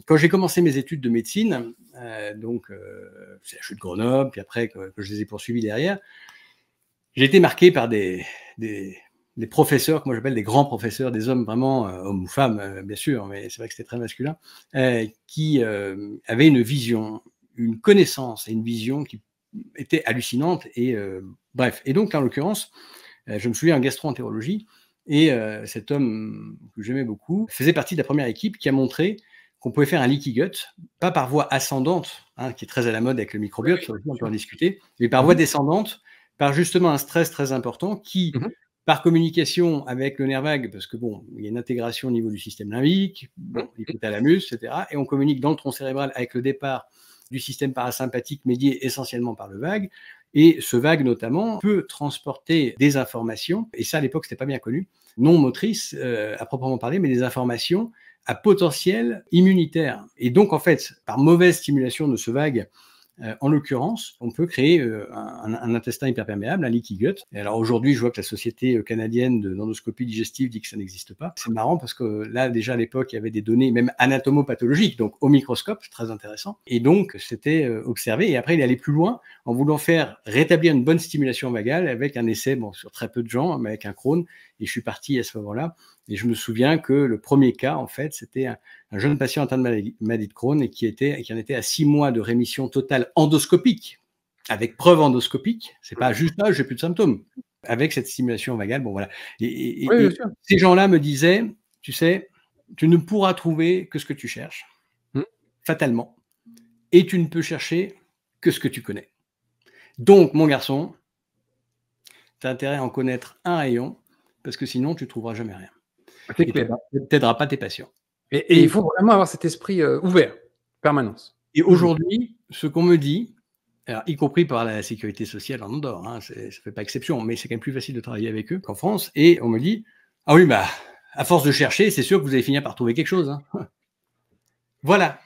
quand j'ai commencé mes études de médecine, c'est la chute de Grenoble, puis après que je les ai poursuivis derrière, j'ai été marqué par des professeurs, que moi j'appelle des grands professeurs, des hommes vraiment, hommes ou femmes, bien sûr, mais c'est vrai que c'était très masculin, qui avaient une vision, une connaissance et une vision qui était hallucinante. Et bref. Et donc, en l'occurrence, je me souviens en gastro-entérologie, et cet homme que j'aimais beaucoup faisait partie de la première équipe qui a montré qu'on pouvait faire un leaky gut, pas par voie ascendante, hein, qui est très à la mode avec le microbiote, ça aussi on peut en discuter, mais par voie descendante, par justement un stress très important qui, par communication avec le nerf vague, parce que bon, il y a une intégration au niveau du système limbique, bon, l'hypothalamus, etc., et on communique dans le tronc cérébral avec le départ du système parasympathique médié essentiellement par le vague, et ce vague notamment peut transporter des informations, et ça à l'époque c'était pas bien connu, non motrices à proprement parler, mais des informations à potentiel immunitaire. Et donc en fait, par mauvaise stimulation de ce vague, en l'occurrence, on peut créer un intestin hyperperméable, un leaky gut. Et alors aujourd'hui, je vois que la Société canadienne d'endoscopie digestive dit que ça n'existe pas. C'est marrant parce que là, déjà à l'époque, il y avait des données même anatomopathologiques, donc au microscope, très intéressant. Et donc, c'était observé. Et après, il est allé plus loin en voulant faire rétablir une bonne stimulation vagale avec un essai, bon, sur très peu de gens, mais avec un Crohn. Et je suis parti à ce moment-là. Et je me souviens que le premier cas, en fait, c'était un jeune patient atteint de maladie de Crohn et qui en était à 6 mois de rémission totale endoscopique, avec preuve endoscopique. C'est pas juste là, j'ai plus de symptômes. Avec cette stimulation vagale, bon voilà. Et ces gens-là me disaient, tu sais, tu ne pourras trouver que ce que tu cherches, fatalement, et tu ne peux chercher que ce que tu connais. Donc, mon garçon, tu as intérêt à en connaître un rayon, parce que sinon, tu ne trouveras jamais rien. Et tu n'aideras pas tes patients. Et il faut vraiment avoir cet esprit ouvert, permanence. Et aujourd'hui, ce qu'on me dit, alors, y compris par la sécurité sociale en Andorre, hein, ça ne fait pas exception, mais c'est quand même plus facile de travailler avec eux qu'en France, et on me dit, ah oui, bah, à force de chercher, c'est sûr que vous allez finir par trouver quelque chose. Hein. Voilà.